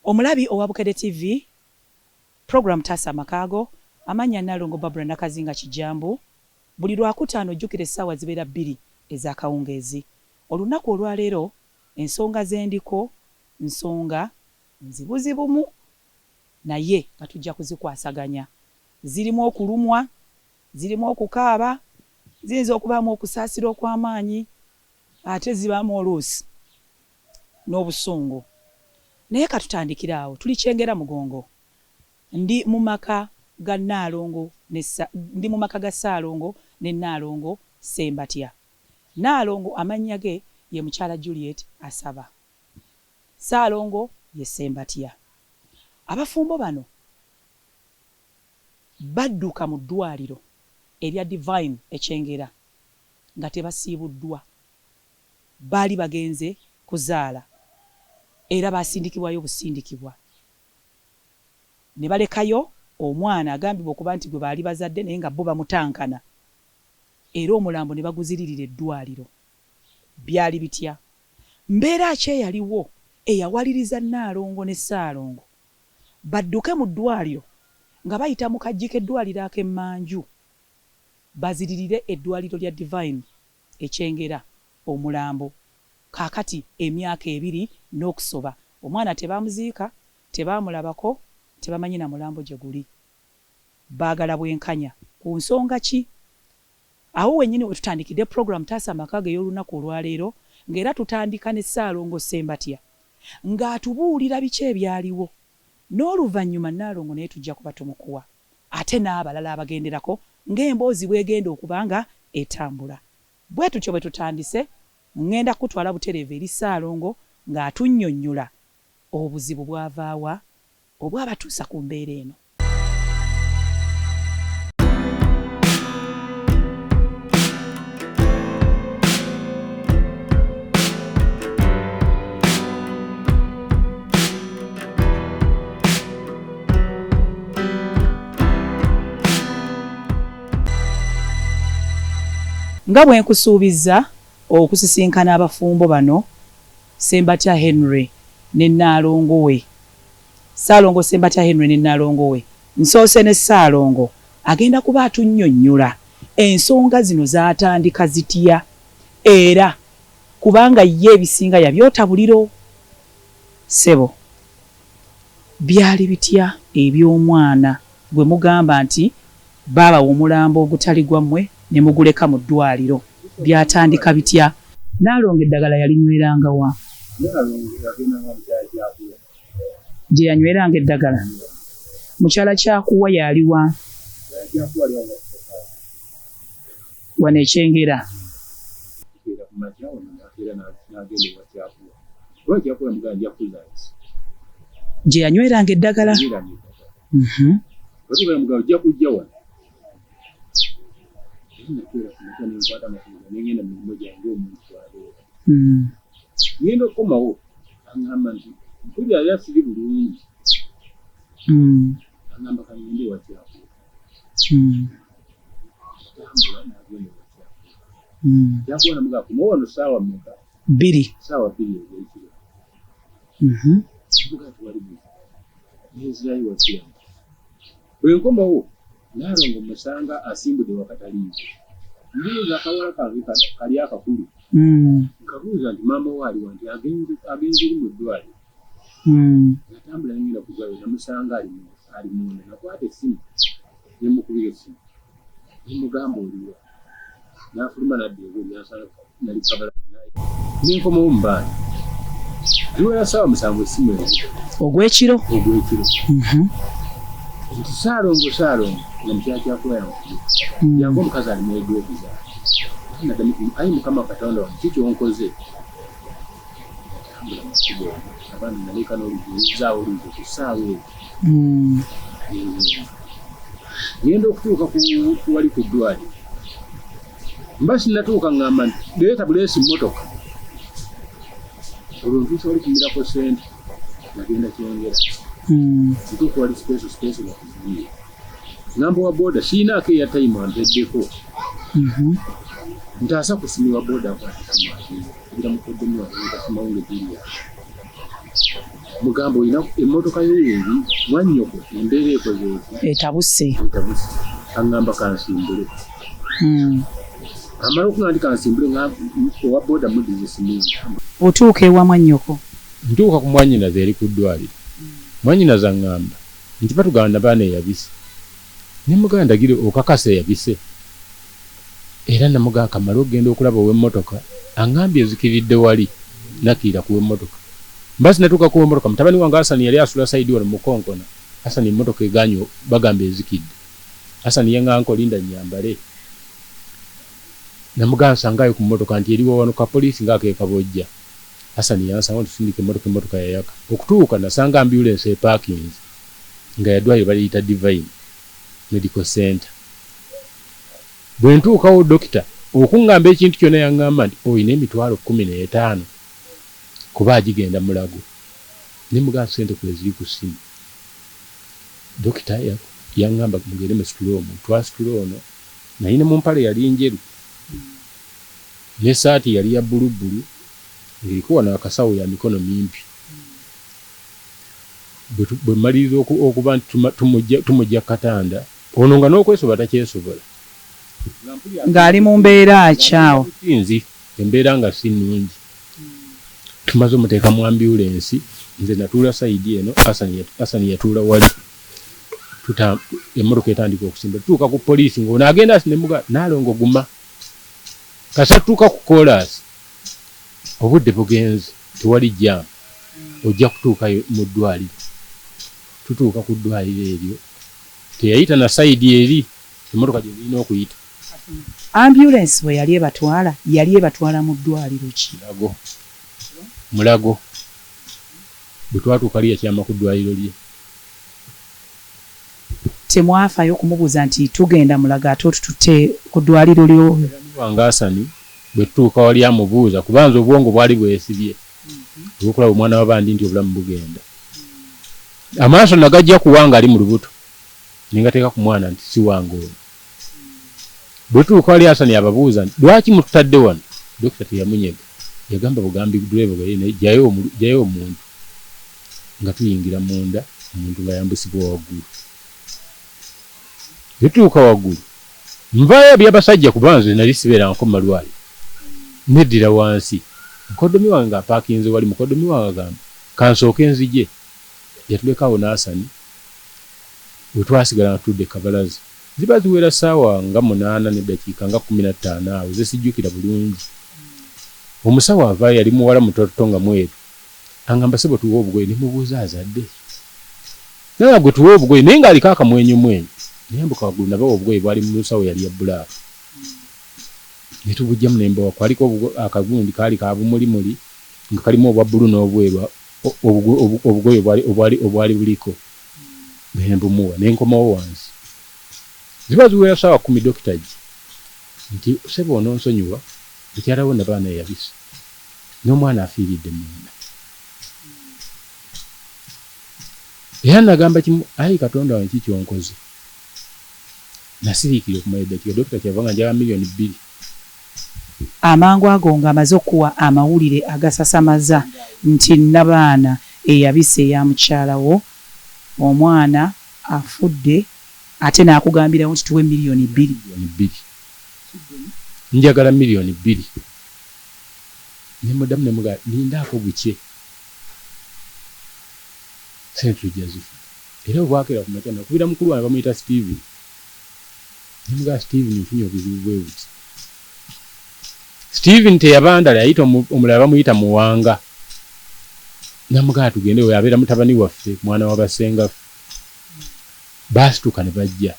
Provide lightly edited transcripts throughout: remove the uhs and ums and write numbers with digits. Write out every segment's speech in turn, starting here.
Omulabi owa Bukedde TV program Taasa Makaago amanya Nalongo Barbara Nakazinga Kijambo buli Lwakutaano jjukira essaawa zibeera 2 ez'akawungeezi. Olunaku olwaleero ensonga z'endiko nsonga nzibuzibumu naye nga tujja kuzikwasaganya. Zirimu okulumwa, zirimu okukaaba, ziyinza okubaamu okusaasira okw'amaanyi, ate zibaamu oluusi n'obusungu. Naye katutandikira awo, tuli Kyengera Mugongo. Ndi mu maka ga Nalongo ndi mu maka ga Ssaalongo ne Nalongo Ssembatya. Nalongo amannya ge ye mukyala Juliet Asaba. Ssaalongo ye Ssembatya. Abafumbo bano badduka mu ddwaliro erya Divine Ekyengera nga tebasiibuddwa. Baali bagenze kuzaala era basindikibwayo busindikibwa. Ne balekayo omwana agambibwa okuba nti gwe baali bazadde naye nga bo bamutankana. Era omulambo ne baguziririra eddwaliro. Byali bitya? Mbeera ki eyaliwo eyawaliriza Nalongo ne Ssaalongo badduke mu ddwaliro nga bayita mu kajjiko eddwaliro ak'Emmanju baziririre eddwaliro lya Divine Ekyengera omulambo kaakati emyaka 2 n'okusoba. Omwana tebamuziika, tebamulabako, tebamanyi na mulambo gye guli. Baagala bwenkanya ku nsonga ki? Awo wennyini we tutandikidde program Taasa Makaago ey'olunaku olwaleero ng'era tutandika ne Ssaalongo Ssembatya ng'atubuulira biki ebyaliwo. N'oluvannyuma Nalongo naye tujja kuba tumukuwa ate n'abalala abagenderako ng'emboozi bwegenda okuba nga etambula. Bwe tutyo bwe tutandise, ngenda kutwala butereevu eri Ssaalongo ng'atunnyonnyola obuzibu bwavaawa obwabatuusa ku mbeera eno. Nga bwe nkusuubiza okusisinkana abafumbo bano Ssembatya Henry ne Nalongo we. Ssaalongo Ssembatya Henry ne Nalongo we. Nsoose ne Ssaalongo agenda kuba atunnyonnyola ensonga zino zaatandika zitya era kubanga ye ebisinga yabyota buliro. Ssebo, byali bitya eby'omwana gwe mugamba nti baaba omulambo ogutali gwammwe ne muguleka mu ddwaliro? Byatandika bitya? Nalongo eddagala yalinyweranga wa? Gye yanyweranga eddagala. Mukyala Kyakuwa yaliwa? Wano Ekyengera. Gye yanyweranga eddagala. Ngenda okukomawo aŋŋamba nti mpulira yasiri bulungi. Aŋŋamba kangende wa Kyakuwa. Kyakuwa namugamba kumawo wano ssaawa mmeka? 2. Ssaawa 2 ez'ekiro. Namugaa tewali buzi. Nezirayo wakiramu. Bwe nkomawo Nalongo musanga asimbudde wakataliivu. Mbuuza akawala kange kali akakulu. Nkabuuza nti maama we aliwa nti agenze eri mu ddwaliro. Natambula ngenda ku ddwaliro namusanga ali munda. Nakwata essimu ne mukubira essimu. Ne mugamba oliwa. N'afuluma n'adda engulu n'asanga nali kabala naye. N'enkomawo mu baana. Liwera ssaawa 7 essimu eyo. Ogw'ekiro? Ogw'ekiro. Nti Ssaalongo nga mukyala Kyakuwa yamukuba. Yangu omukazi ali mu egwekizaala. Ayi Mukama Katonda wange kiki onkoze? Abaana naleka n'oluzaawo oluze ku ssaawa eyo. Ngenda okutuuka ku wali ku ddwaliro. Mba sinnatuuka ngamba nti leeta buleesi mmotoka. Olwo ntuusa wali kumirako ssente nagenda Kyengera. Ntuuka wali space bakuzibiye. Ngamba wa boda siinaako eya time ampeddeko. Ntaasa kusimibwa boda akwata simu ngira mukoddemu wange ntasima wange diriya. mugamba olina emmotoka yoyeri mwannyoko embeera ekoze etabuse aŋŋamba kansimbule amala okuŋa nti kansimbule owa booda mudizesi mingi otuuka ewa mwannyoko ntuuka ku mwannyinaze eri ku ddwaliro mwannyinaze aŋŋamba nti batuganda baana eyabise ne muganda gire okakasa eyabise era namugamba kamala okgenda okulaba ow'emmotoka aŋŋambye ezikiridde wali nakiira ku w'emmotoka mbasi natuuka ku w'emmotoka mutabani wange Hasani yali asula sayidi wano mukonkona Hasani emmotoka eganyo bagamba ezikidde Hasani yaŋŋanko linda nyambale namugamba sangayo ku mmotoka nti eriwo wano ka poliisi ng'akeekabojja Hasani yansanga tusindika emmotoka yayaka okutuuka nasanga ambulance eparkings nga yaddwaliro baliyita Divine Medical Center bwe ntuukawo dokita okuŋŋamba ekintu kyonna yaŋŋamba nti oyina emitwalo 15 kuba agigenda Mulago ne mugamba sente kwe ziri ku ssimu dokita yaŋŋamba mugende musitule omu twasitule ono nayina mu mpale yali njeru n'essaati yali ya bbulubbulu ng'eriko wano akasawo ya mikono mimpi bwe mmaliriza okuba nti tumujja katanda ono nga n'okwesobola takyesobola ng'ali mu mbeera akyawo nzi embeera nga si nnungi tumaze omuteeka mu ambulensi nze natuula sayidi eno Hasani yatuula wali emmotoka etandika okusimba tutuuka ku poliisi ng'ono agenda asinemuga naalongo guma kasa tutuuka ku koolaasi obudde bugenze tewali jjaamu ojja kutuukayo mu ddwaliro tutuuka ku ddwaliro eryo teyayita na sayidi eri emmotoka gye zirina okuyita ambulance bwe yali ebatwala mu ddwaliro ki Mulago bwe twatuuka liya kyama ku ddwaliro lye temwafayo okumubuuza nti tugenda Mulago ate otututte ku ddwaliro lyo wange Hasani bwe tutuuka wali amubuuza kubanza obwongo bwali bwesibye olwokulaba omwana w'abandi nti obulamu bugenda amaaso nagajja kuwanga ali mu lubuto ningateeka ku mwana nti si wange ono bwe tutuuka wali Hasani ababuuza nti lwaki mututadde wano dokita teyamunyega yagamba bugambi dulevo gaye jayo omuntu nga tuyingira munda omuntu nga yambusibwa waggulu bituuka waggulu nvayo byabasajja kubanze nali sibeeranko mu malwali neddira wansi mukodomi wange ng'apaakinze wali mukodomi wange agamba kansooke enzije yatulekawo n'Hasani bwe twasigala nga tudde kabalazi ziba ziwera ssaawa nga 8 n'eddakiika nga 15 awo zesijjukira bulungi omusawo avaayo yali muwala mutoto nga mweru angamba sebo tuwa obugoye nemubuuza azadde naye gwe tuwa obugoye naye ng'aliko akamwenyumwenyu nayambuka waggulu nabawa obugoye bwali mu musawo yali ya bbulaaka ne tubujjamu nembawa kwaliko akagundi kaali ka bumulimuli nga kalimu obwa bbulu n'obweru obugoye obwali buliko nembumuwa nenkomawo wansi ziba ziwera ssaawa 10 dokita gi nti sebo ononsonyiwa mukyalawo nabaana yabisa n'omwana afiiridde munda era nagamba kimu ayi Katonda wange ki kyonkoze nasiriikira okumala eddakiika dokita kyava nga njaba $2,000,000 amangu ago ng'amaze okuwa amawulire agasasamaza nti nabaana eyabise eya mukyalawo omwana afudde ate n'akugambirawo nti tuwe $2,000,000 njagala $2,000,000 nemudamu nemuga lindaako bukye sente tujja zifa era obwakera ku makya nakubira mukulu wange bamuyita Steven nemuga Steven nfunye obuzibu bwe buti Steven teyabandala yayita omulala bamuyita Muwanga namugaa tugende we abeera mutabani waffe mwana w'abasenga baasituka ne bajja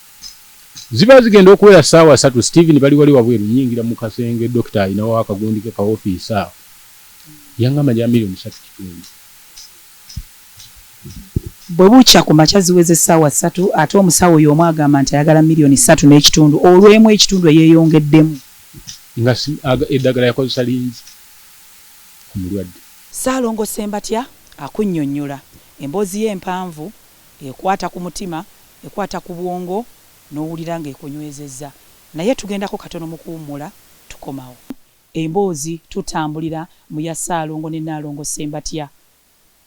ziba zigenda okuwera ssaawa 3 Steven bali wali wabweru nyingira mu kasenge dokita alinawo akagundi ke ka ofiisi awo yaŋŋamba njala $3,000,000 bwe bukya ku makya ziweze essaawa 3 ate omusawo oyo omu agamba nti ayagala $3,000,000 olw'emu ekitundu eyeeyongeddemu nga eddagala yakozesa lingi ku mulwadde Ssaalongo Ssembatya akunnyonnyola emboozi ye empanvu ekwata ku mutima ekwata ku bwongo n'owulira ng'ekunywezezza naye tugendako katono mu kuwummula tukomawo emboozi tutambulira mu ya Ssaalongo ne Nnaalongo Ssembatya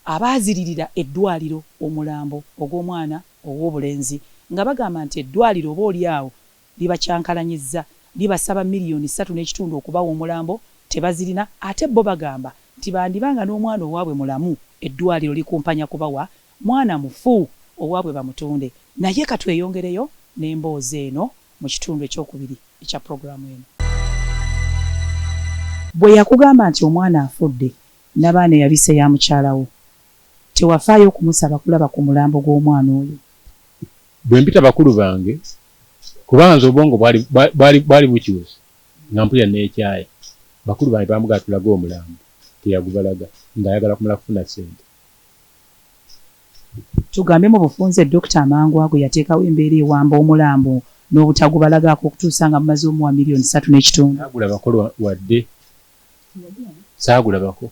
abaaziririra eddwaliro omulambo ogw'omwana ow'obulenzi nga bagamba nti eddwaliro oba oli awo libakyankalanyizza libasaba miliyoni 3.5 okubawa omulambo tebazirina ate bo bagamba nti bandibanga n'omwana owaabwe mulamu eddwaliro likumpanya kubawa mwana mufu owaabwe bamutunde naye katweyongereyo n'emboozi eno mu kitundu ekyokubiri ekya puroguramu eno. Bwe yakugamba nti omwana afudde n'abaana eyabise ya mukyalawo tewafaayo okumusaba kulaba ku mulambo gw'omwana oyo? Bwe mpita bakulu bange kubanza obwongo bwali bukyusa nga mpulira n'ekyaya bakulu bange bamugaa tulaga omulambo teyagubalaga ng'ayagala kumala kufuna ssente. Tugambe mu bufunze Dr. Amangu ago yateekawo embeera ewamba omulambo n'obutagubalagako okutuusa nga mumaze omuwa miliyoni 3.5. Saagula bakulu wadde saagulabako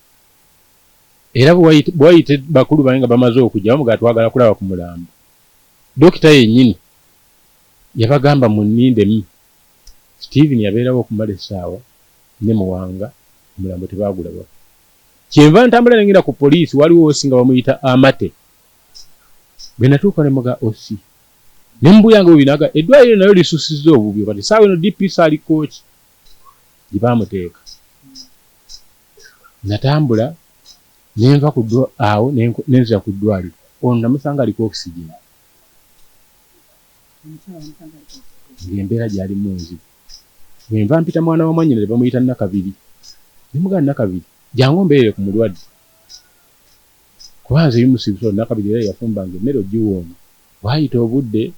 era bwayite bakulu bange nga bamaze okujja bamugaa twagala kulaba ku mulambo. Dokita yennyini yabagamba munindemu Steven yabeerawo okumala essaawa ne Muwanga omulambo tebaagulaba. Kyenva ntambula nengenda ku poliisi waliwo osi nga bamuyita Amate. Bwe natuuka ne muga osi ne mbuyanga bubinaga eddwaliro nayo lisusizza obubyo kati saawa eno DPS aliko ki gye baamuteeka. Natambula nenva ku awo nenzira ku ddwaliro ono namusanga aliko oxygen ng'embeera gyali mu nzibu. Bwe nva mpita mwana wa mwannyina bamuyita Nakabiri ne mugaa Nakabiri jangu mbeerere ku mulwadde kubanza ebimusibuso. Nakabiri era yafumbanga emmere ogiwooma. Bwayita obudde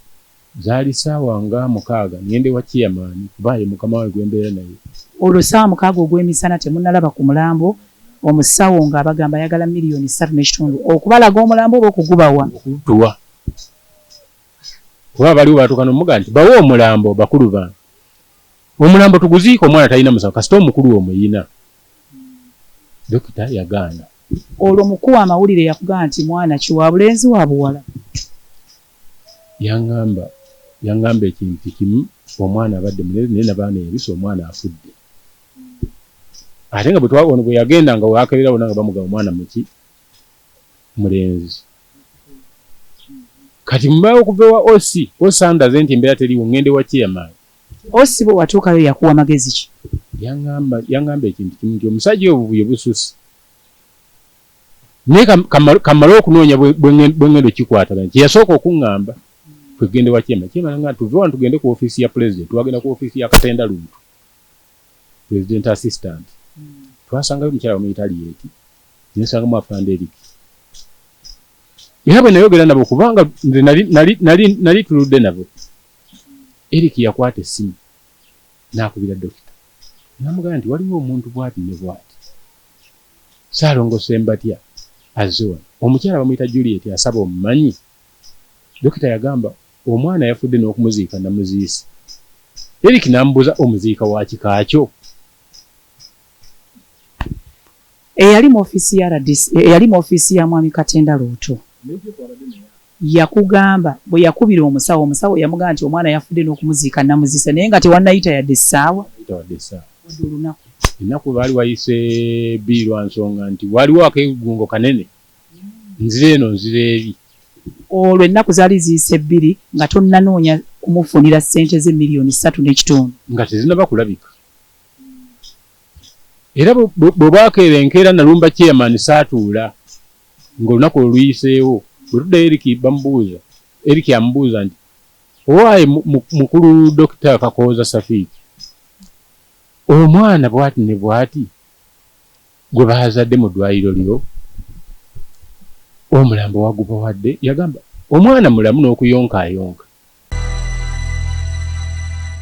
zaali ssaawa nga 6 ngende wa chairman kuba ye mukama we gwembeera naye. Olwo ssaawa 6 ogw'emisana temunnalaba ku mulambo omusawo ng'abagamba ayagala miliyoni 3.5 okubalaga omulambo oba okugubawa? Okutuwa kuba baliwo batuuka n'omuga nti bawe omulambo bakulu bange omulambo tuguziika omwana talina musawo kasita omukulu omuyina. Dokita yagaana. Olwo mukulu amawulire yakugamba nti mwana kiwa bulenzi wa buwala? Yangamba ekintu kimu omwana abadde mulezi naye nabaana ebisa omwana afudde. Ate nga bwe yagenda nga wakebera wona nga bamugamba omwana muki mulenzi. Kati mbaawo okuva ewa osi osandaze nti embeera teriwo ngende wa chairman. Osi bwe watuukayo yakuwa magezi ki? Yangamba ekintu kimu nti omusajja obubuye bususse naye kamala okunoonya bwe ngendo kikwatagana kyeyasooka okuŋŋamba twegende wa chairman nga tuve wano tugende ku ofiisi ya president. Twagenda ku ofiisi ya Katenda Luntu president assistant twasangayo omukyala bamuyita Lieti nensangamu afande Eric. Era bwe nayogera nabo kubanga nze nali tuludde nabo Eric yakwata essimu n'akubira dokita n'amugamba nti waliwo omuntu bw'ati ne bw'ati Saalongosa Mbatya azze wano omukyala bamuyita Juliet asaba omumanyi. Dokita yagamba omwana yafudde n'okumuziika namuziisa. Eric n'amubuuza omuziika wa kikaakyo? Eyali mu ofiisi ya mwami Katenda Luuto yakugamba bwe yakubira omusawo yamugamba nti omwana yafudde n'okumuziika namuziisa naye nga tewannayita yadde essaawa. Ennaku baali wayise bbiri lwa nsonga nti waliwo akeegungo kanene nzire eno nzire eri. Olwo ennaku zaali ziyise 2 nga tonnanoonya kumufunira ssente ze miliyoni 3.5 nga tezinaba kulabika. Era bwe bwakeera enkeera nalumba chairman saatuula ng'olunaku oluyiseewo bwe tudda Eric amubuuza nti owaaye mukulu Dokita Kakooza Safiiki omwana bw'ati ne bw'ati gwe baazadde mu ddwaliro lyo omulambo waguba wadde? Yagamba omwana mulamu n'okuyonkayonka.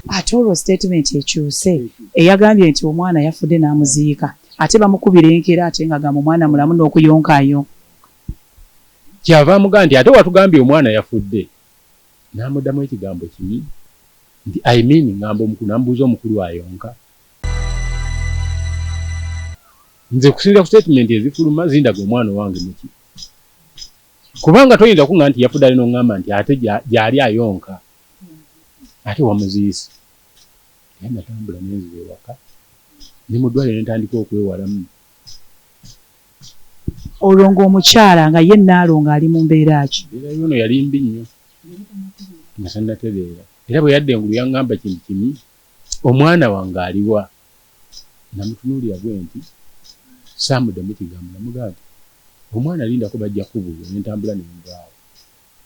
Ate olwo statement ekyuse eyagambye nti omwana yafudde n'amuziika ate bamukubira enkeera ate nga gamba omwana mulamu n'okuyonkayonka. Kyava amugamba nti ate watugambye omwana yafudde. N'amuddamu ekigambo kimi nti I mean ngamba omukulu n'amubuuza omukulu ayonka. Nze kusinzira ku statement ezifuluma zindaga omwana wange muki. Kubanga toyinza kuŋŋamba nti yafudde ali n'oŋŋamba nti ate gy'ali ayonka ate wamuziisa. Naye natambula nenzira ewaka ne mu ddwaliro ne ntandika okwewalamu. olwo omukyala nga ye Nnaalongo ali mu mbeera ki? Era yono yali mbi nnyo nga tannatereera. Era bwe yadda engulu yaŋŋamba kintu kimu, omwana wange aliwa? Namutunuulira bwe nti saamuddamu kigambo, namugamba nti omwana alindako bajja kubuuza, ne ntambula ne nvaawo.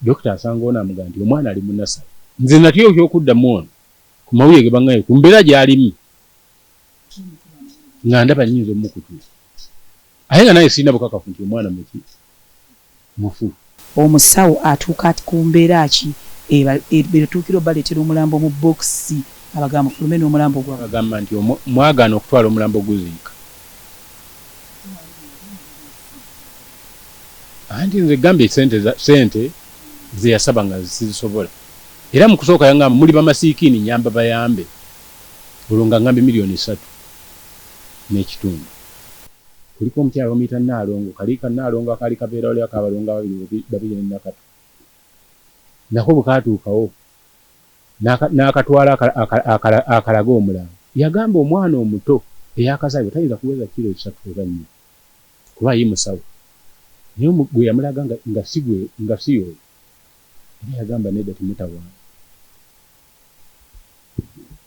Dokita asanga ono amugamba nti omwana ali mu nasale. Nze natyo ekyokuddamu ono ku mawulire ge baŋŋaye ku mbeera gy'alimu nga ndaba nnyinza omukutula. Aye nga naye sirina bukakafu nti omwana mufu. Omusawo atuuka ku mbeera ki betuukira baleetera omulambo mu bokisi abagamba fulume n'omulambo gwabwe? Agamba nti mwagaana okutwala omulambo guziika. Anti nze gambye sente ze yasaba nga sizisobola. Era mu kusooka yaŋŋamba muli bamasiikiini nyamba bayambe. Olwo nga ŋŋambe $3 n'ekitundu. Kuliko omukyala bamuyita Nnaalongo, kalika Nnaalongo akaali kabeera wali akabalongo babiri ne Nakato. Nako bwe kaatuukawo n'akatwala akalaga omulambo. Yagamba omwana omuto eyakazaalibwa tayinza kuweza kilo 3 oba 4 kuba ye musawo. Naye gwe yamulaga nga si yoyo. Era yagamba nedda timutawaana.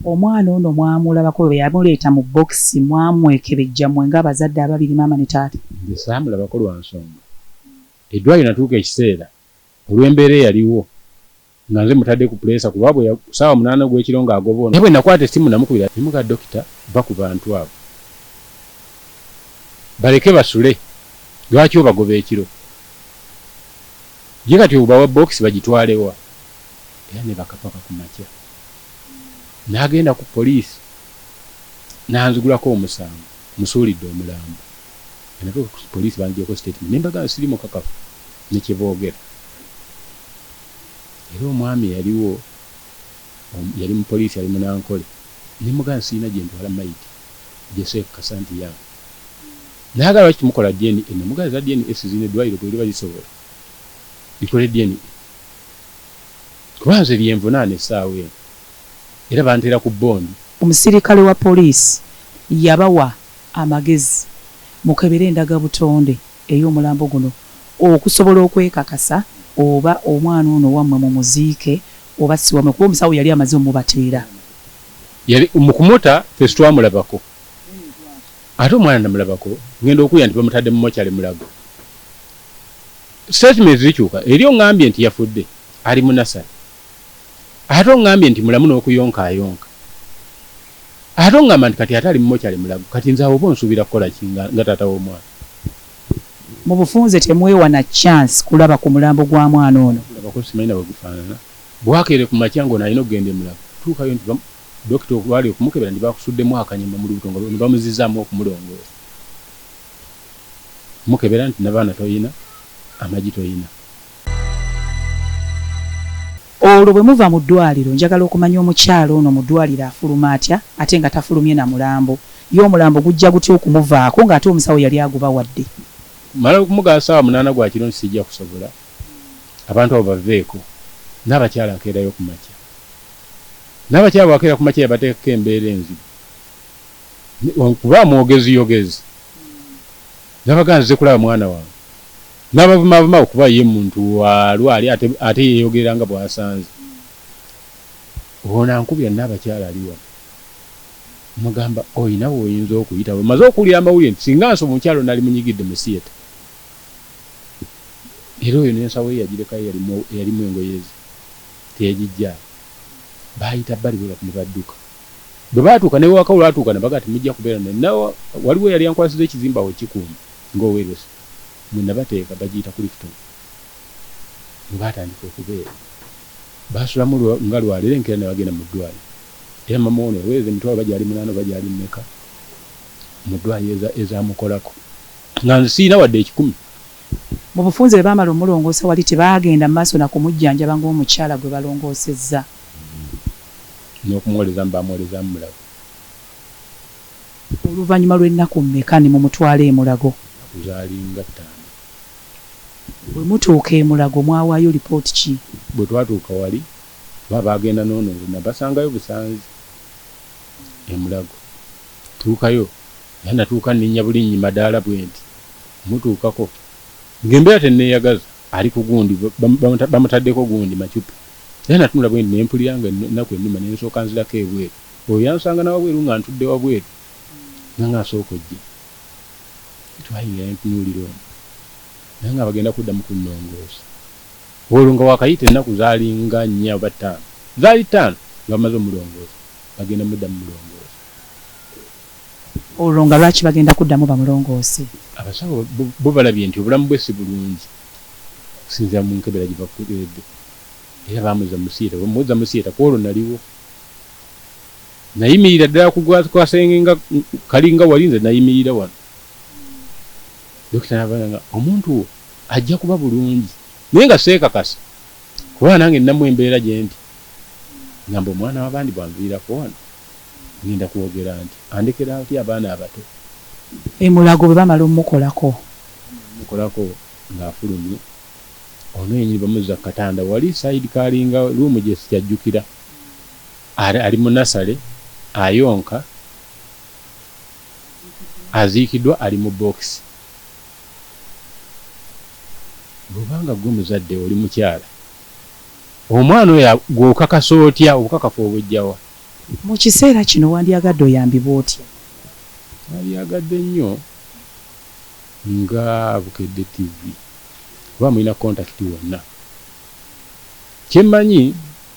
Omwana ono mwamulabako bwe yamuleeta mu bokisi mwamwekebejja mmwe ng'abazadde ababiri maama ne taata? Nze saamulabako lwa nsonga. Eddwaliro natuuka ekiseera olw'embeera eyaliwo nga nze mutadde ku puleesa kuba bwe ssaawa 8 gw'ekiro ng'agoba ono. Naye bwe nakwata essimu namukubira timuga dokita va ku bantu abo. Baleke basule. Lwaki obagoba ekiro? Ye kati obawa bokisi bagitwalewa. Era ne bakapaka ku makya. N'agenda ku poliisi n'anzigulako omusango, musuulidde omulambo. Natuuka ku poliisi banjeko statement ne mbaga siri mukakafu ne kye boogera. Era omwami yaliwo, yali mu poliisi yali munankole. Ne mugamba sirina gye ntwala mayiti Joseph Kasanti yange. Naagala lwaki tumukola DNA? Namugamba za DNA zino eddwaliro bwe liba lisobola likole DNA. Kuba nze lyenvunaana essaawa eno. Era banteera ku bondi. Omusirikale wa poliisi yabawa amagezi mukebere endagabutonde ey'omulambo guno okusobola okwekakasa oba omwana ono wammwe mu muziike oba si wammwe, kuba omusawo yali amaze omubateera. Yali mukumuta ffe twamulabako. Ate omwana namulabako ngenda okuya nti bamutadde mu mokyale Mulago. Statement zikyuka. Eri oŋŋambye nti yafudde ali mu nasale. Ate oŋŋambye nti mulamu n'okuyonkaayonka. Ate oŋŋamba nti kati ate ali mu mokyale Mulago. Kati nze awo oba onsuubira kukola ki nga taata w'omwana? Mu bufunze temwewa na chance kulaba ku mulambo gwa mwana ono? Kulabako simanyi na bwe gufaanana. Bwakeere ku makya ng'ono alina okugenda e Mulago. Tuukayo nti dokita olwali okumukebera ndi bakusuddemu akanyama mu lubuto nga ne bamuzizaamu okumulongoosa. Mukebera nti n'abaana toyina, amagi toyina. Olwo bwe muva mu ddwaliro njagala okumanya omukyala ono mu ddwaliro afuluma atya ate nga tafulumye na mulambo. Ye omulambo gujja gutya okumuvaako ng'ate omusawo yali agubawadde? Mala okumugaa ssaawa 8 gwa kiro nti sijja kusobola. Abantu abo baveeko. N'abakyala akeerayo ku makya. N'abakyala bwakeera ku makya yabateekako embeera enzibu. Kuba mwogezi. N'abagaa nze kulaba mwana wange. N'abavuma okuba ye muntu walwali ate yeeyogerera nga bw'asanze. Ono ankubira n'abakyala ali wano. Mugamba oyina bw'oyinza okuyita bwe maze okuwulira amawulire nti singa nsoba omukyalo nali munyigidde mu siyeta. Era oyo n'ensawo ye yagirekayo yalimu engoye ze teyagijja. Baayita bali bwe ne badduka. Bwe baatuuka ne waka olwatuuka ne baga ati mujja kubeera nawe waliwo yali yankwasiza ekizimba awo kikuuma ng'oweereza. Mwenna bateeka bagiyita ku Lifton. Bwe baatandika okubeera. Baasulamu nga lwalerenkera ne bagenda mu ddwaliro. Era mama ono yaweereza emitwalo bagyali 8 bagyali mmeka mu ddwaliro ezaamukolako. Nga nze siina wadde 10. Mu bufunze bwe baamala omulongoosa wali tebaagenda mu maaso na kumujjanjaba ng'omukyala gwe balongoosezza. N'okumwoleza bamwolezamu Mulago. Oluvannyuma lw'ennaku mmeka ne mumutwala e Mulago? Kuzaalinga 5. Bwe mutuuka e Mulago mwawaayo lipooti ki? Bwe twatuuka wali baagenda n'ono na basangayo busanzi e Mulago. Tuukayo yanatuuka nninnya bulinnyi madaala bwe nti mutuukako ngembera teneyagaza ali ku gundi bamutaddeko gundi macupa era natunula bwe nempuliranga ennaku ennuma nensooka nzirako ebweru oyo yansanga nawabweru nga ntudde wabweru nga asooka ojje twayingira nentunuulira ono naye nga bagenda kuddamu kunnongoosa olwo nga wakayita ennaku zaalinga 4 oba 5 zaali 5 nga bamaze omulongoosa bagenda muddamu mulongoosa olwo nga lwaki bagenda kuddamu bamulongoose abasawo bo balabye nti obulamu bwe si bulungi okusinziira mu nkebera gye bakuledde era baamuza musiita bamuweza musiita kwolwo naliwo nayimirira ddala kwasenge nga kalinga walinze nayimirira wano dokita nabanga omuntu wo ajja kuba bulungi naye nga seekakasa kuba nange nnamu embeera gye nti ngamba omwana w'abandi bwanviirako wano ngenda kwogera nti andekera ati abaana abato emulago bwe bamala omukolako ng'afulumye ono yenyini bamuzza katanda wali saidi kalinga luumu gye sikyajjukira ali mu nasale ayonka aziikiddwa ali mu bokisi bw'obanga gwe muzadde oli mukyala omwana oyo gw'okakasa otya obukakafu obujjawa mu kiseera kino wandyagadde oyambibwa otya wandyagadde nnyo nga Bukedde TV kuba mulina kontakiti wonna kyemmanyi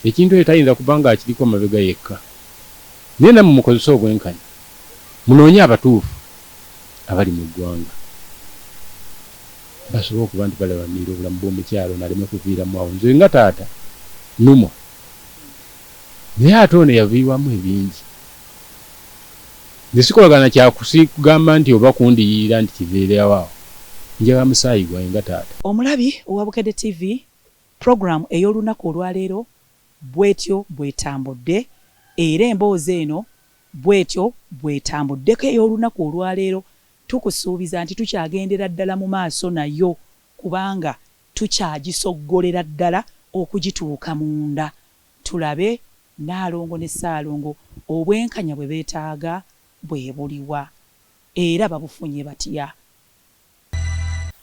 ekintu ekyo tayinza kuba nga akiriko amabega yekka naye nammwe mukozesa obwenkanya munoonye abatuufu abali mu ggwanga basobola okuba nti balabanira obulamu bw'omukyalo naleme kuviiramu awo nze nga taata numwa naye ate ono yaviirwamu ebingi nze sikolagana kyakusigamba nti oba kundiyirira nti kiveereawo njaga musaayi gwange nga taata omulabi owa Bukedde TV program ey'olunaku olwaleero bwetyo bwetambudde era emboozi eno bwetyo bwetambuddeko ey'olunaku olwaleero tukusuubiza nti tukyagendera ddala mu maaso nayo kubanga tukyagisoggolera ddala okugituuka munda tulabe Nnaalongo ne Ssaalongo obwenkanya bwe beetaaga bwe buliwa era babufunye batya.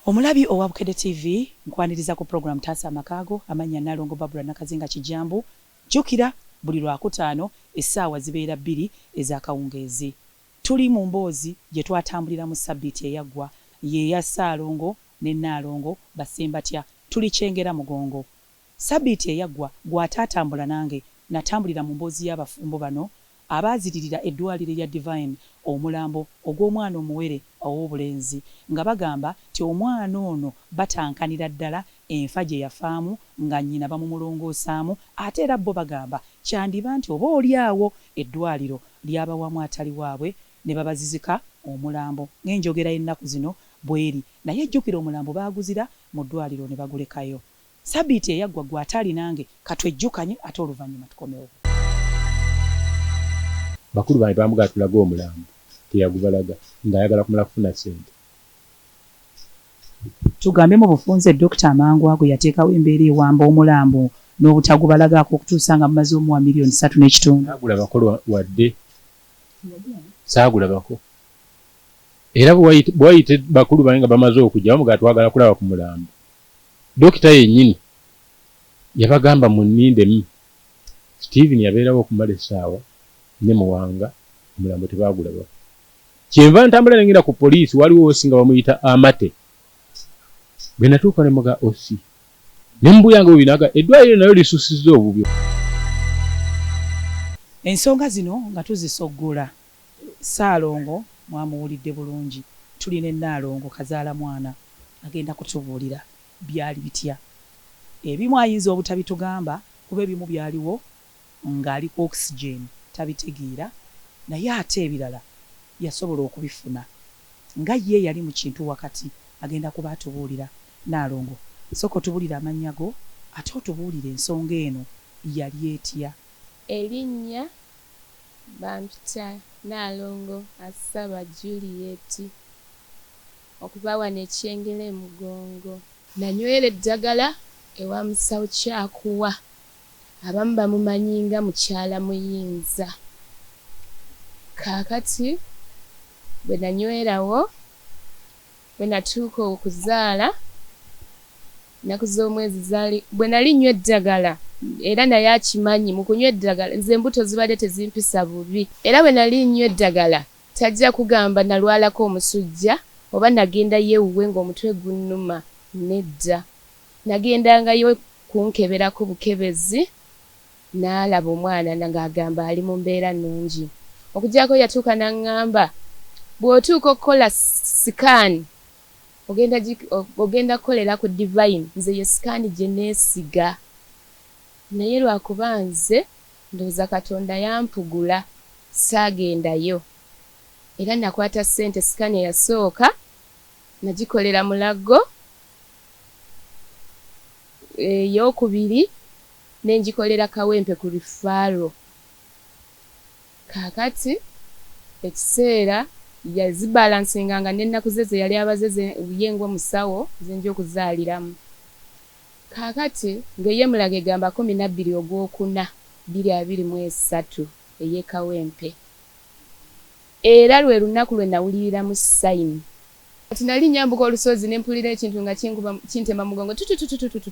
Omulabi owa Bukedde TV nkwaniriza ku program Taasa Amakaago amanya Nnaalongo Barbara Nakazinga Kijambu jjukira buli Lwakutaano essaawa zibeera 2 ez'akawungeezi. Tuli mu mboozi gye twatambulira mu sabbiiti eyaggwa ye ya Ssaalongo ne Nnaalongo basembatya tuli Kyengera Mugongo. Sabbiiti eyaggwa gw'ataatambula nange natambulira mu mboozi y'abafumbo bano abaaziririra eddwaliro lya Divine omulambo ogw'omwana omuwere ow'obulenzi nga bagamba ti omwana ono batankanira ddala enfa gye yafaamu nga nnyina bamumulongoosaamu ate era bo bagamba kyandiba nti oba oli awo eddwaliro lyabawamu atali waabwe ne babazizika omulambo ng'enjogera y'ennaku zino bweri naye ejjukira omulambo baaguzira mu ddwaliro ne bagulekayo. Sabbiiti eyaggwa gwe ataali nange katwejjukanye ate oluvannyuma tukomewo. Bakulu bange bamugaa tulaga omulambo teyagubalaga ng'ayagala kumala kufuna ssente. Tugambe mu bufunze Dr. Mangwago yateekawo embeera ewamba omulambo n'obutagubalagako okutuusa nga mumaze omuwa $3.5 million. Saagulabako wadde saagulabako era bwayite bakulu bange nga bamaze okujja bamugaa twagala kulaba ku mulambo. Dokita yennyini yabagamba munnindemu Steven yabeerawo okumala essaawa ne Muwanga omulambo tebaagulaba. Kyenva ntambula nengera ku poliisi waliwo osi nga bamuyita Amate bwe natuuka ne muga osi ne mbuyanga bwebinaga eddwaliro nayo lisusizza obubyo. Ensonga zino nga tuzisoggola Ssaalongo mwamuwulidde bulungi tulina Nnaalongo kazaala mwana agenda kutubuulira byali bitya. Ebimu ayinza obutabitugamba kuba ebimu byaliwo ng'ali ku oxygen tabitegeera naye ate ebirala yasobola okubifuna nga ye yali mu kintu wakati agenda kuba atubuulira. Nnaalongo soko tubuulira amannya go ate otubuulire ensonga eno yali etya. Erinnya bampita Nnaalongo Asaba Juliet okuva wano e Kyengera Mugongo. Nanywera eddagala ewa musawo Kyakuwa abamu bamumanyi nga mukyala Muyinza. Kaakati bwe nanywerawo bwe natuuka okuzaala ennaku z'omwezi zaali bwe nali nnywa eddagala era naye akimanyi mu kunywa eddagala nze embuto zibadde tezimpisa bubi era bwe nali nnywa eddagala tajja kugamba nalwalako omusujja oba nagenda yeewuwe ng'omutwe gunnuma. Nedda, nagendangayo kunkeberako bukebezi n'alaba omwana ng'agamba ali mu mbeera nnungi. Okuggyako yatuuka n'aŋŋamba bw'otuuka okukola sikaani ogenda kukolera ku Divine, nze ye sikaani gye neesiga. Naye lwakuba nze ndowooza Katonda yampugula saagendayo. Era nakwata ssente sikaani eyasooka nagikolera Mulago, ey'okubiri nengikolera Kawempe ku Rifaro. Kaakati ekiseera yazibalansinganga n'ennaku ze yali abaze yengo musawo zenja okuzaaliramu. Kaakati ng'eye Mulago egamba 12 Ogwokuna 2023 ey'e Kawempe. Era lwe lunaku lwe nawuliriramu sayini. Kati nali nyambuka olusozi ne mpulira ekintu nga kintema mugongo tutututututu.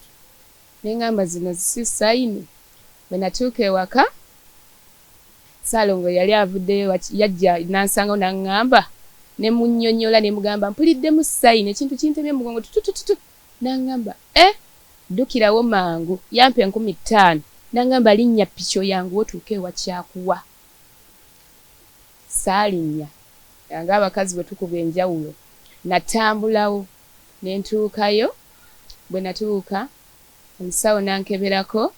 Ne ngamba zino si sayini. Bwe natuuka ewaka Salongo yali avuddeyo yajja nansanga n'aŋŋamba ne munnyonnyola ne mugamba mpuliddemu sayini ekintu kintemye mugongo tututututu. N'aŋŋamba ddukirawo mangu yampe 15,000. N'aŋŋamba linnya picho yangu otuuke ewa kyakuwa. Saalinnya ng'abakazi bwe tukuba enjawulo. Natambulawo ne ntuukayo. Bwe natuuka omusawo n'ankeberako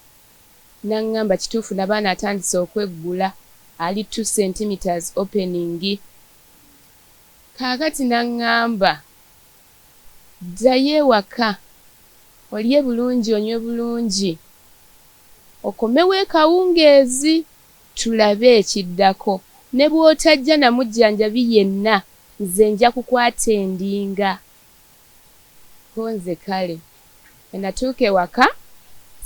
n'aŋŋamba kituufu n'abaana atandise okweggula ali 2 centimeters opening. Kaakati n'aŋŋamba ddayo ewaka olye bulungi onywe bulungi okomewo ekawungeezi tulabe ekiddako. Ne bw'otajja namujjanjabi yenna nze nja kukwata endinga. Konze kale natuuka ewaka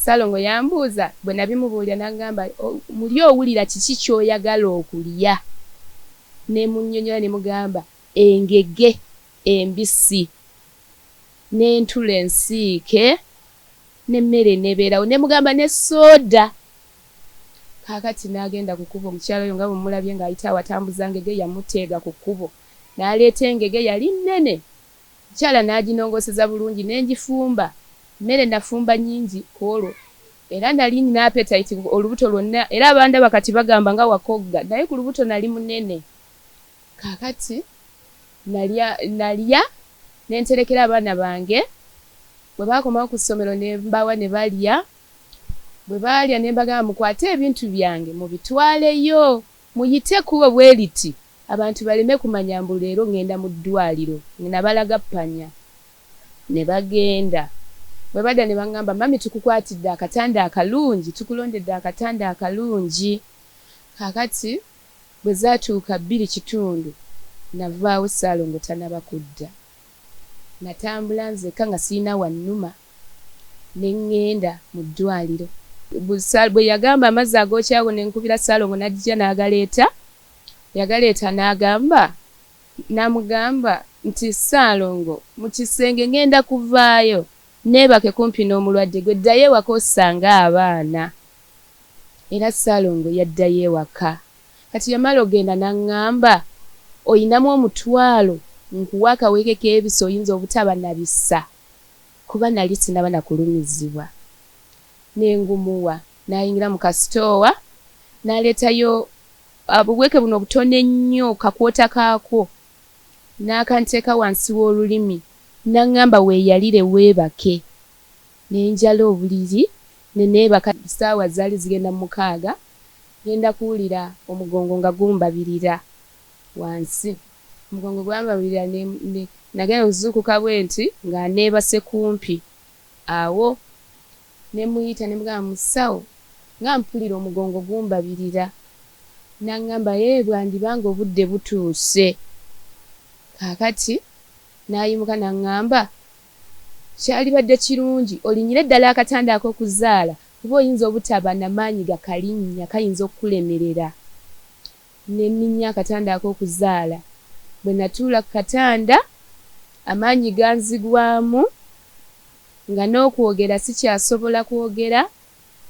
Salongo yambuuza bwe nabimubuulira n'aŋŋamba muli owulira kiki ky'oyagala okulya? Ne munnyonnyola ne mugamba engege embisi n'entula ensiike n'emmere nebeerawo. Ne mugamba ne sooda. Kaakati n'agenda ku kkubo omukyala oyo nga bwe mulabye ng'ayita awatambuza ngege yamuteega ku kkubo n'aleeta engege yali nnene. Mukyala n'aginongoseza bulungi n'engifumba. Mmere nafumba nnyingi kwolwo era nali nina appetite olubuto lwonna era abandaba kati bagamba nga wakogga naye ku lubuto nali munene. Kaakati nalya nenterekera abaana bange. Bwe baakomawo ku ssomero ne mbawa ne balya. Bwe baalya ne mbagamba mukwate ebintu byange mubitwaleyo muyite kubo bwe liti abantu baleme kumanya mbu leero ŋŋenda mu ddwaliro. Nabalaga ppanya ne bagenda. Bwe badda ne baŋŋamba mami tukukwatidde akatanda akalungi tukulondedde akatanda akalungi. Kaakati bwe zaatuuka 2:00 navaawo Salongo tanaba kudda. Natambula nzekka nga sirina wannuma ne ŋŋenda mu ddwaliro. Bwe yagamba amazzi ag'okyago ne nkubira Salongo n'ajja n'agaleeta. Yagaleeta n'amugamba nti Salongo mu kisenge ŋŋenda kuvaayo neebake kumpi n'omulwadde gwe ddayo ewaka osanga abaana. Era Salongo yaddayo ewaka. Kati yamala ogenda n'aŋŋamba oyinamu 1,000 nkuwa akaweeke k'ebisi oyinza obutaba nabissa kuba nali sinaba nakulumizibwa. N'engumuwa n'ayingira mu kasitoowa n'aleetayo obuweeke buno obutono ennyo kakwota kaakwo n'akanteeka wansi w'olulimi n'aŋŋamba weeyalire weebake. Ne njala obuliri ne neebaka. Ssaawa zaali zigenda 6 ngenda kuwulira omugongo nga gumbabirira wansi. Omugongo gwambabirira nagenda okuzuukuka bwe nti nga neebase kumpi. Awo ne muyita ne mugamba musawo nga mpulira omugongo gumbabirira. N'aŋŋamba bwandibanga obudde butuuse. Kaakati n'ayimuka n'aŋŋamba kyalibadde kirungi olinyire ddala akatanda ak'okuzaala kuba oyinza obutaba n'amaanyi gakalinnya kayinza okukulemerera. Ne nninnya akatanda ak'okuzaala. Bwe natuula ku katanda amaanyi ganzigwamu nga n'okwogera sikyasobola kwogera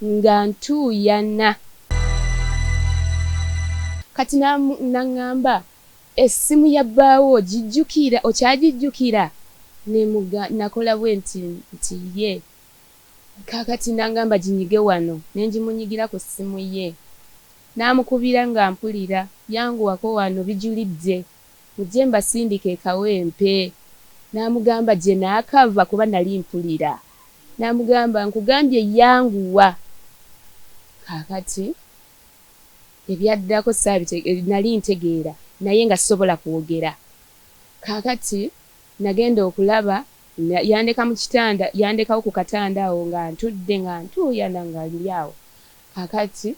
nga ntuuyana. Kati naŋŋamba essimu ya bbaawo ogijjukira, okyagijjukira? Nakola bwe nti ye. Kaakati naŋŋamba ginyige wano, ne ngimunyigira ku ssimu ye. N'amukubira nga mpulira, yanguwako wano bijulidde, mujje mbasindike e Kawempe. N'amugamba gye naakava kuba nali mpulira. N'amugamba nkugambye yanguwa. Kaakati ebyaddako nali ntegeera naye nga sobola kwogera. Kaakati nagenda okulaba, yandeka mu kitanda, yandekawo ku katanda awo nga ntudde nga ntuuyana nga ndi awo. Kaakati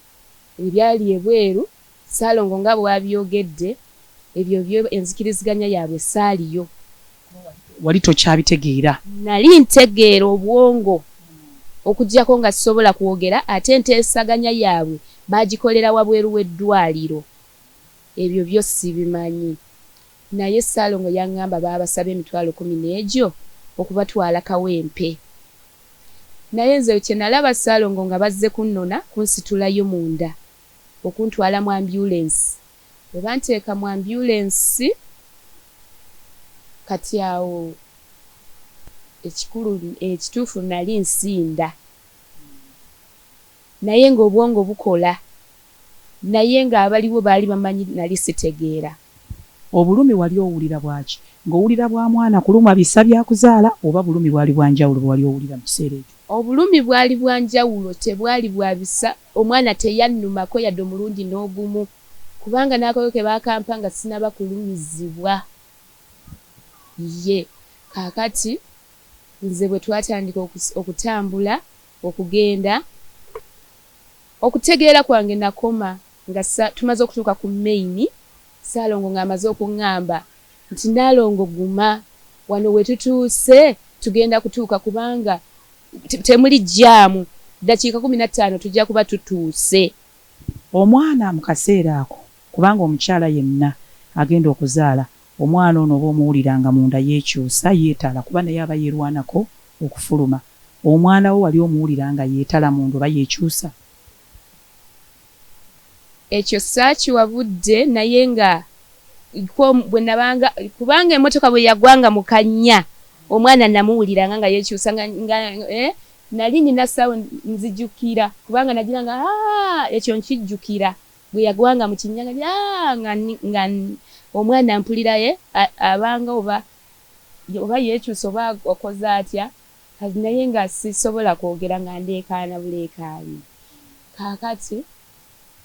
ebyali ebweru Ssaalongo nga bwabyogedde, ebyo byo enzikiriziganya yaabwe saaliyo. Wali tokyabitegeera? Nali ntegeera obwongo okuggyako nga sisobola kwogera, ate enteesaganya yaabwe baagikolera wabweru w'eddwaliro. Ebyo byo sibimanyi. Naye Ssaalongo yaŋŋamba baabasaba emitwalo 10 n'egyo okubatwala Kawempe. Naye nze kye nalaba Ssaalongo nga bazze kunnona kunsitulayo munda okuntwala mu ambulensi. Bwe banteeka mu ambulensi, kati awo ekituufu nali nsinda. Naye ng'obwongo bukola, naye ng'abaliwo baali bamanyi nali sitegeera. Obulumi wali owulira bwaki? Ng'owulira bwa mwana kulumwa bissa byakuzaala oba bulumi bwali bwa njawulo bwe wali owulira mu kiseera ekyo? Obulumi bwali bwa njawulo, tebwali bwa bisa. Omwana teyannumako yadde omulundi n'ogumu, kubanga n'akayo ke baakampa nga sinaba kulumizibwa ye. Kaakati nze bwe twatandika okutambula okugenda, okutegeera kwange nakoma nga tumaze okutuuka ku maini. Ssaalongo ng'amaze okuŋŋamba nti Naalongo guma wano we tutuuse tugenda kutuuka kubanga temuli jjaamu, dakiika 15 tujja kuba tutuuse. Omwana mu kaseera ako, kubanga omukyala yenna agenda okuzaala, omwana ono oba omuwuliranga munda yeekyusa yeetala kuba naye aba yeerwanako okufuluma. Omwana wo wali omuwuliranga yeetala munda oba yeekyusa? Ekyo saakiwabudde, naye nga bwe nabanga, kubanga emmotoka bwe yagwanga mu kannya omwana namuwuliranga nga yeekyusa nali nina ssaawa nzijjukira kubanga nagira nga ekyo nkijjukira. Bwe yagwanga mu kinnya nga omwana mpulira ye abanga oba yeekyusa oba okoze atya, naye nga sisobola kwogera nga ndeekaana buleekaani. Kaakati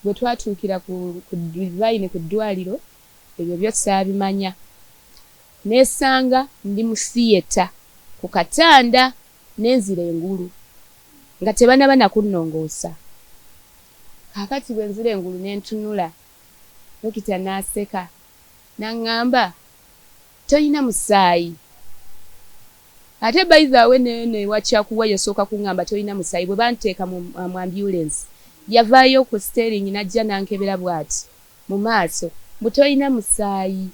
bwe twatuukira ku divine ku ddwaliro, ebyo byo saabimanya. Neesanga ndi mu theatre ku katanda n'enzira engulu nga tebanaba nakunnongoosa. Kaakati bwe nzira engulu ne ntunula, dokita n'aseka n'aŋŋamba toyina musaayi. Ate by the way ne wakyakuwa yasooka kuŋŋamba toyina musaayi. Bwe banteeka mu ambulance yavaayo ku steering n'ajja n'ankebera bw'ati mu maaso, mbu toyina musaayi.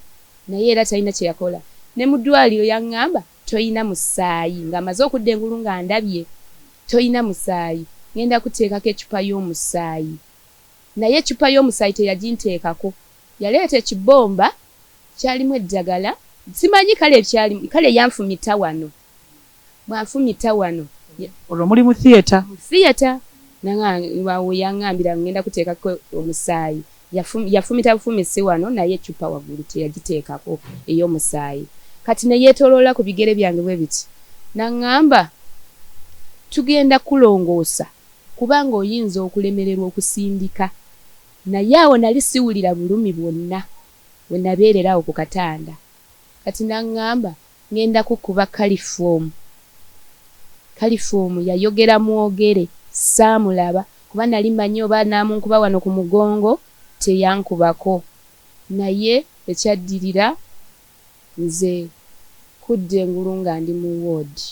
Naye era talina kye yakola. Ne mu ddwaliro yaŋŋamba toyina musaayi, ng'amaze okudda engulu nga ndabye. Toyina musaayi, ngenda kuteekako ecupa y'omusaayi. Naye ecupa y'omusaayi teyaginteekako, yaleeta ekibomba kyalimu eddagala. Simanyi kale yanfumita wano. Bwanfumita wano olwo muli mu theatre? Mu theatre. Wawe yaŋŋambira ngenda kuteekako omusaayi. Yafumita bufumisi wano, naye ecupa waggulu teyagiteekako ey'omusaayi. Kati ne yeetooloola ku bigere byange bwe biti n'aŋŋamba tugenda kulongoosa kubanga oyinza okulemererwa okusindika. Naye awo nali siwulira bulumi bwonna bwe nabeerera awo ku katanda. Kati n'aŋŋamba ngenda kukuba kalifoomu. Kalifoomu yayogera mwogere, saamulaba kuba nali manyi oba naamunkuba wano ku mugongo teyankubako. Naye ekyaddirira nze kudda engulu nga ndi mu woodi.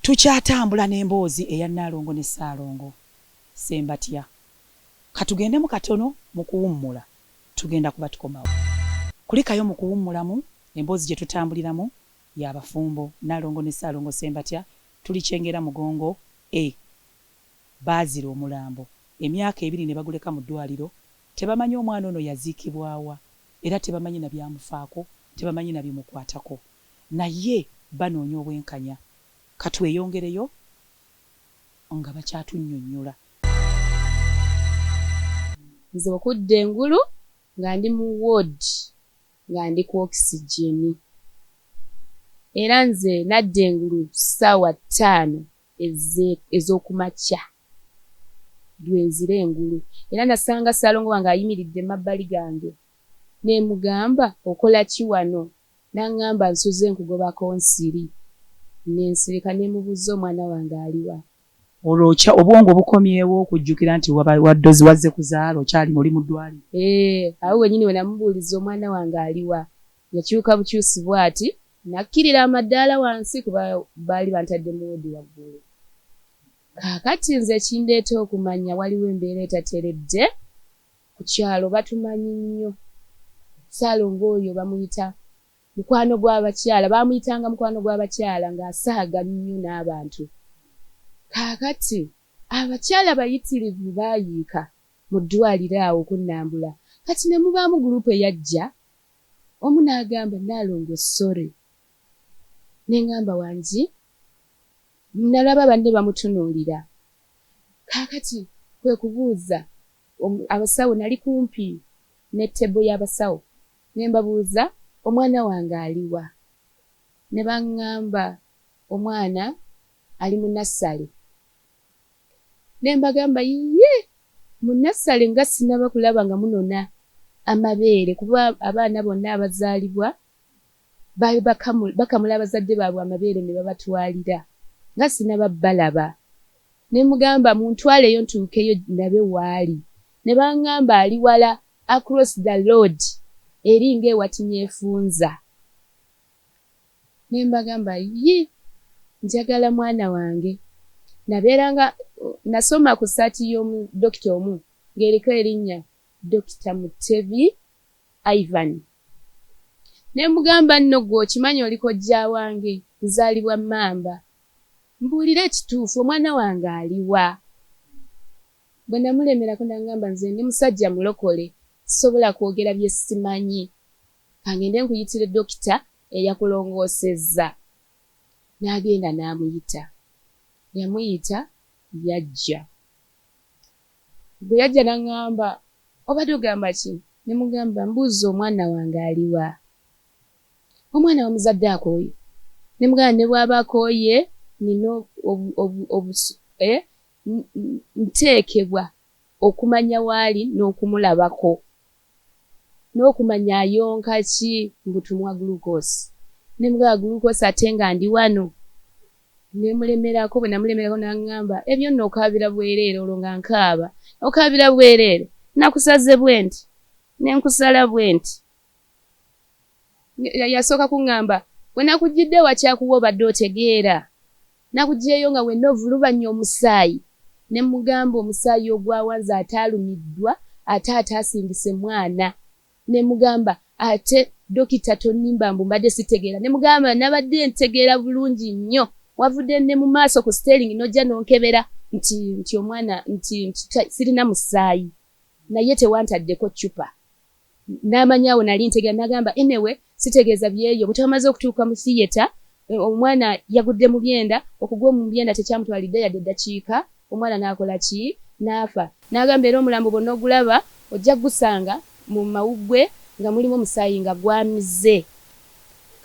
Tukyatambula n'emboozi eya Naalongo ne Ssaalongo. Sembatya katugendemu katono mu kuwummula, tugenda kuba tukomawo. Kulikayo mu kuwummulamu emboozi gye tutambuliramu y'abafumbo Naalongo ne Ssaalongo Sembatya tulikyengera mugongo baazira omulambo emyaka 2 ne baguleka mu ddwaliro tebamanyi omwana ono yaziikibwawa era tebamanyi na byamufaako tebamanyi na bimukwatako naye banoonya obwenkanya katweyongereyo nga bakyatunnyonnyola. Nze okudda engulu nga ndi mu ward nga ndi ku oxygen era nze nadda engulu ssaawa 5 ez'okumakya lwenzira engulu era nasanga Ssaalongo wange ayimiridde mabbali gange ne mugamba okola ki wano n'angamba nsuze nkugobako nsiri nensirika ne mubuuza omwana wange aliwa olwokya obwongo bukomyewo okujjukira nti waddozi wazze kuzaala okyali muli mu ddwaliro. Awo wenyini we namubuuliza omwana wange aliwa yakyuka bukyusi bw'ati nakkirira amaddaala wansi kuba baali bantadde mu wodi waggulu. Kaakati nze kindeeta okumanya waliwo embeera etateredde ku kyalo batumanyi nnyo. Ssaalongo oyo bamuyita mukwano gw'abakyala baamuyitanga mukwano gw'abakyala ng'asaaga nnyo n'abantu. Kaakati abakyala bayitirivu baayiika mu ddwaliro awo okunnambula kati ne mubaamu gurupu eyajja omu n'agamba Nnaalongo sorry ne ngamba wangi nalaba banne bamutunuulira. Kaakati kwe kubuuza abasawo nali kumpi ne tebo y'abasawo ne mbabuuza omwana wange aliwa ne baŋŋamba omwana ali mu nassale ne mbagamba ye mu nassale nga sinaba kulaba nga munona amabeere kuba abaana bonna abazaalibwa bakamula abazadde baabwe amabeere ne babatwalira nga sinaba balaba ne mugamba muntwaleyo ntuukeyo nabe waali ne baŋŋamba ali wala across the road eri ng'ewatinyeefunza ne mbagamba ye njagala mwana wange nabeeranga nasoma ku ssaati y'omu dokita omu ng'eriko erinnya Dr. Mutebi Ivan ne mugamba nno gwe okimanyi oli kojja wange nzaalibwa Mamba mbuulira ekituufu omwana wange aliwa. Bwe namulemerako n'angamba nze ndi musajja mulokole sobola kwogera bye simanyi kangende nkuyitire dokita eyakulongoosezza. N'agenda n'amuyita yamuyita yajja. Bwe yajja n'aŋŋamba obadde ogamba ki ne mugamba mbuuza omwana wange aliwa. Omwana wa muzadde akooye ne mugamba ne bw'aba akooye nina nteekebwa okumanya waali n'okumulabako n'okumanya ayonka ki mbutumwa gulukoosi ne mugamba gulukoosi ate nga ndi wano ne mulemerako. Bwe namulemerako n'aŋŋamba ebyo nno okaabira bwereere olwo nga nkaaba okaabira bwereere nakusaze bwe nti ne nkusala bwe nti. Yasooka kuŋŋamba bwe nakugidde wakyakuwa obadde otegeera nakuggyeyo nga wenna ovulubanya omusaayi ne mugamba omusaayi ogwawanze ate alumiddwa ate ataasindise mwana ne mugamba ate dokita tonnimba mbu mbadde sitegeera ne mugamba nabadde ntegeera bulungi nnyo wavudde ne mu maaso ku steering nojja n'onkebera nti omwana nti sirina musaayi naye tewantaddeko cupa n'amanyawo nali ntegeera n'agamba enewe sitegeeza byeyo bwe twamaze okutuuka mu theatre omwana yagudde mu byenda okugwa mu byenda tekyamutwalidde yadde eddakiika omwana n'akola ki n'afa. N'agamba era omulambo bonna ogulaba ojja gusanga mu mawuggwe nga mulimu omusaayi nga gwamize.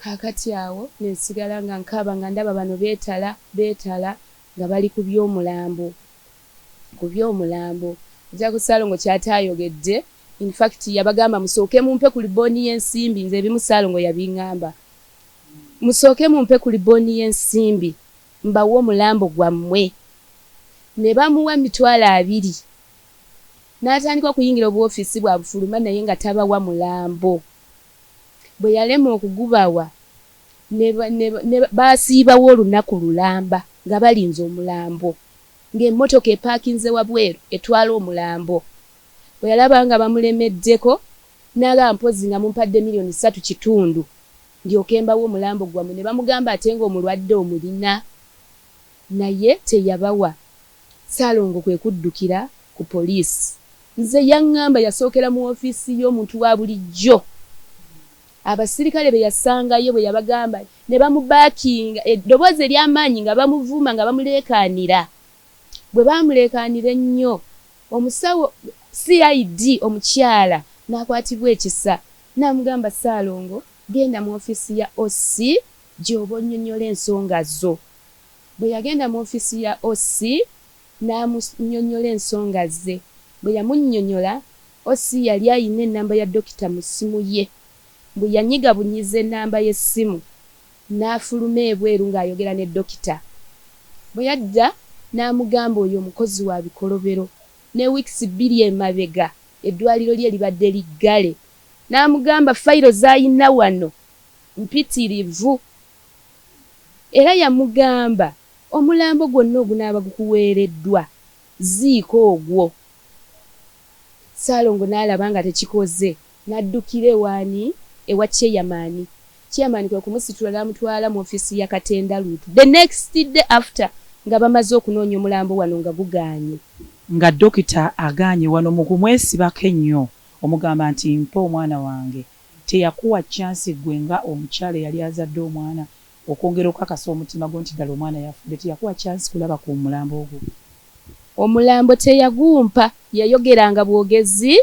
Kaakati awo nensigala nga nkaaba nga ndaba bano beetala nga bali ku by'omulambo ojja ku Ssaalongo kyataayogedde. In fact yabagamba musooke mumpe ku libooni y'ensimbi nze ebimu Ssaalongo yabiŋŋamba musooke mumpe ku libooni y'ensimbi mbawe omulambo gwammwe ne bamuwa 20,000 n'atandika okuyingira obw'ofiisi bwa bufuluma naye nga tabawa mulambo. Bwe yalema okugubawa baasiibawo olunaku lulamba nga balinze omulambo ng'emmotoka epaakinze wabweru etwala omulambo. Bwe yalaba nga bamulemeddeko n'agamba mpozi nga mumpadde $3.5 ndyoke mbawo omulambo gwammwe ne bamugamba ate ng'omulwadde omulina. naye teyabawa. Ssaalongo kwe kuddukira ku poliisi. Nze yaŋŋamba yasookera mu ofiisi y'omuntu wa bulijjo. Abasirikale be yasangayo bwe yabagamba ne bamubaakinga eddoboozi ery'amaanyi nga bamuvuma nga bamuleekaanira. Bwe baamuleekaanira ennyo omusawo CID omukyala n'akwatibwa ekisa n'amugamba Ssaalongo genda mu ofiisi ya OC gy'oba onnyonnyola ensonga zo. Bwe yagenda mu ofiisi ya OC n'amunnyonnyola ensonga ze. Bwe yamunnyonnyola OC yali ayina ennamba ya dokita mu ssimu ye. Bwe yanyiga bunyiza ennamba y'essimu n'afuluma ebweru ng'ayogera ne dokita. Bwe yadda n'amugamba oyo omukozi wa bikolobero ne wiikisi 2 emabega eddwaliro lye libadde liggale. N'amugamba fayiro z'ayina wano mpitirivu. Era yamugamba omulambo gwonna ogunaaba gukuweereddwa ziiko ogwo. Ssaalongo n'alaba nga tekikoze n'addukira ewaani ewa chairman. Chairman kwe kumusitula n'amutwala mu ofiisi ya Katenda Luutu. The next day after nga bamaze okunoonya omulambo wano nga gugaanye. Nga dokita agaanye wano mu kumwesibako ennyo omugamba nti mpa omwana wange. Teyakuwa chance gwe nga omukyala yali azadde omwana okwongera okukakasa omutima gwo nti ddala omwana yafudde. Teyakuwa chance kulaba ku mulambo ogwo. Omulambo teyagumpa, yayogeranga bwogezi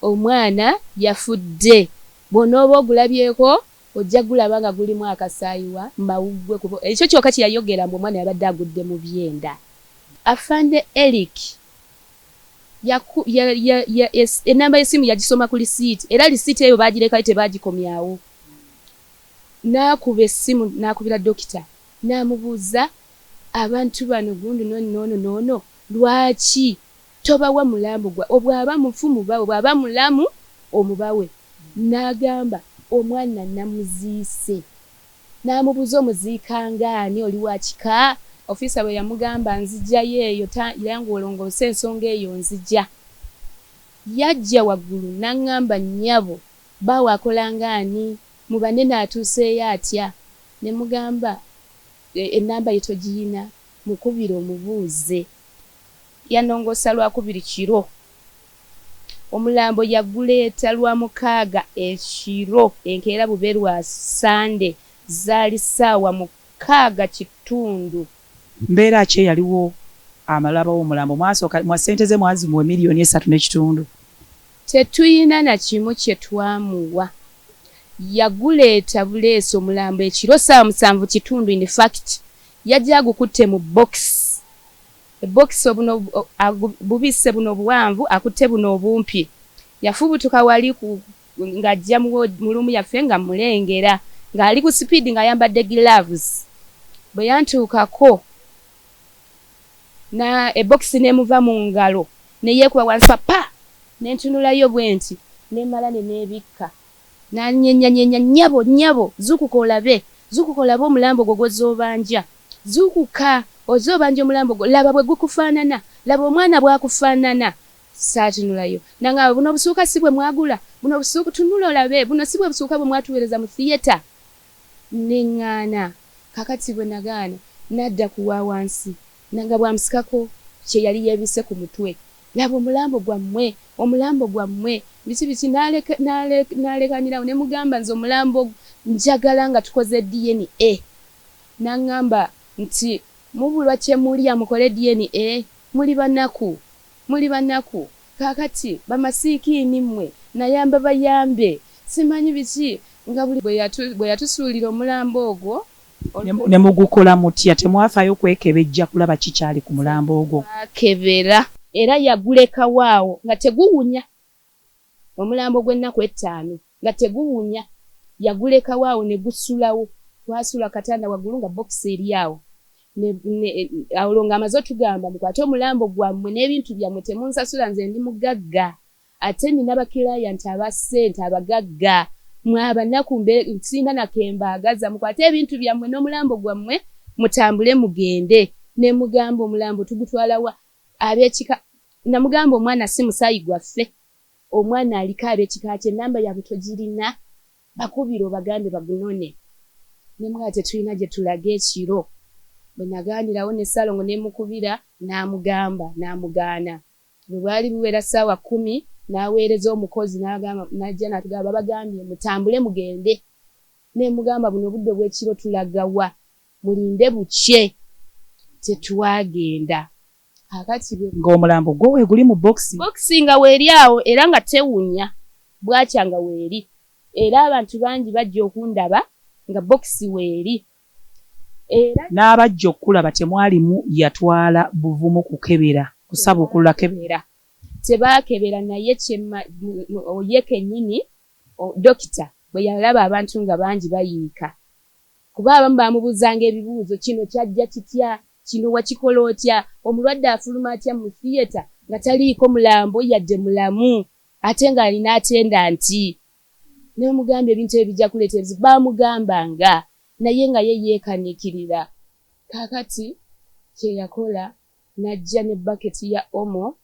omwana yafudde. Bw'onooba ogulabyeko ojja gulaba nga gulimu akasaayiwa mawuggwe kubo. Ekyo kyokka kye yayogera mbu omwana yabadde agudde mu byenda. Afande Eric ennamba y'essimu yagisoma ku lisiiti era lisiiti eyo baagirekayo tebaagikomyawo. N'akuba essimu n'akubira dokita n'amubuuza abantu bano gundu noono lwaki tobawa mulambo gwa obwaba mufu mubawe bwaba mulamu omubawe. N'agamba omwana namuziise. N'amubuuza omuziikanga ani oli wa kika. Ofisa bwe yamugamba nzijjayo eyo yangu olongoose ensonga eyo nzijja. Yajja waggulu n'aŋŋamba nnyabo bawe akolanga ani mu banene atuuseeyo atya. Ne mugamba ennamba ye togiyina mukubire omubuuze. Yanongoosa lwakubiri kiro. Omulambo yaguleeta lwa 6 ekiro enkeera bube lwa Sande zaali ssaawa 6:30. Mbeera ki yaliwo amalabawo omulambo mwa ssente ze mwazimuwa $1.3. Tetuyina na kimu kye twamuwa. Yaguleeta buleesi omulambo ekiro ssaawa 7:30. In fact yajja agukutte mu box. Box obuno bubisse buno obuwanvu akutte buno obumpi. Yafubutuka wali ng'ajja mu lumu yaffe nga mulengera ng'ali ku speed ng'ayambadde gloves. Bwe yantuukako na ebox n'emuva mu ngalo ne yeekuba wansi pa n'entunulayo bwe nti n'emala n'ebikka n'anyenyanyenya nnyabo zukuka olabe omulambo gwo gw'ozoobanja zukuka ozoobanja omulambo gwo laba bwe gukufaanana laba omwana bw'akufaanana. Saatunulayo nangaawe buno obusuuka si bwe mwagula buno obusuuka tunula olabe buno si bwe busuuka bwe mwatuweereza mu theatre. Neŋŋaana kakati bwe nagaana n'adda kuwa wansi nanga bwamusikako kye yali yeebise ku mutwe. Laba omulambo gwammwe biki n'alekanirawo ne mugamba nze omulambo njagala nga tukoze DNA. N'aŋŋamba nti mubulwa kye mulya mukole DNA muli banaku kakati bamasiikiini mmwe nayamba bayambe simanyi biki nga buli bwe yatusuulira omulambo ogwo ne mugukola mutya temwafaayo kwekebejja kulaba kikyali ku mulambo ogwo. Akebera era yaguleka waawo nga teguwunya omulambo gw'ennaku 5 nga teguwunya yaguleka waawo ne gusulawo. Twasula katanda waggulu nga box eri awo. Awo ng'amaze otugamba mukwate omulambo gwammwe n'ebintu byammwe temunsasula nze ndi mugagga ate nina bakirayant aba ssente abagagga mwabanaku sina nakembaagaza mukwate ebintu byammwe n'omulambo gwammwe mutambule mugende. Ne mugamba omulambo tugutwalawa ab'ekika. Namugamba omwana si musaayi gwaffe omwana aliko ab'ekika kye ennamba yabwe togirina bakubire obagambe bagunone. Ne mugamba tetulina gye tulaga ekiro bwe nagaanirawo ne Ssaalongo ne mukubira n'amugaana. Bwe bwali buwera ssaawa 10 n'aweereza omukozi n'ajja n'atugamba babagambye mutambule mugende. Ne mugamba buno obudde bw'ekiro tulagawa mulinde bukye. Tetwagenda. Akati ng'omulambo gwo we guli mu boxi. Boxi nga weeri awo era nga tewunya. Bwakya nga weeri. Era abantu bangi bajja okundaba nga boxi weeri. Era n'abajja okulaba temwalimu yatwala buvumu kukebera kusaba okulula kebera. Tebaakebera naye oye kennyini dokita bwe yalaba abantu nga bangi bayiika. Kuba abamu baamubuuzanga ebibuuzo, kino kyajja kitya, kino wakikola otya, omulwadde afuluma atya mu theatre nga taliiko mulambo yadde mulamu ate ng'alina atenda nti. Ne bamugambye ebintu ebijja kuleeta ebizibu baamugambanga naye nga ye yeekaniikirira. Kaakati kye yakola n'ajja ne baketi ya omo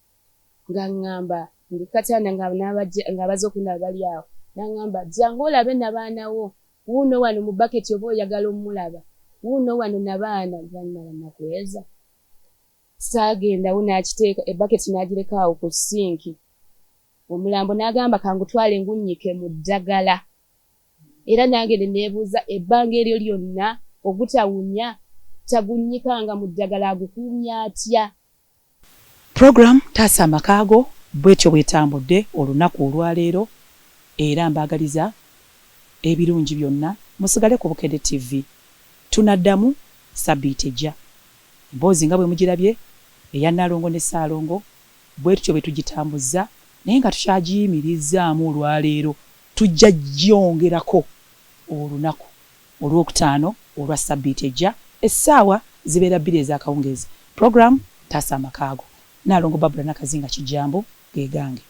ng'aŋŋamba ndi Katanda ng'abaze okundaba bali awo. N'aŋŋamba jjangu olabe n'abaanawo. Wuuno wano mu baketi oba oyagala omulaba. Wuuno wano n'abaana bannala nakweza. Saagendawo n'akiteeka ebaketi n'agireka awo ku sinki. Omulambo n'agamba kangutwale ngunnyike mu ddagala. Era nange ne neebuuza ebbanga eryo lyonna ogutawunya tagunnyikanga mu ddagala agukuumya atya? Program Taasa Amakaago bwetyo bwetambudde olunaku olwaleero era mbaagaliza ebirungi byonna musigale ku Bukedde TV. Tunaddamu Sabbiiti ejja. Emboozi nga bwe mugirabye eya Nnaalongo ne Ssaalongo bwetyo bwe tugitambuzza naye nga tukyagiyimirizaamu olwaleero tujja gyongerako olunaku olwokutaano olwa Sabbiiti ejja essaawa zibeera 2 ez'akawungeezi. Program Taasa Amakaago. Nnaalongo Babula Nakazinga Kijambo ge gange.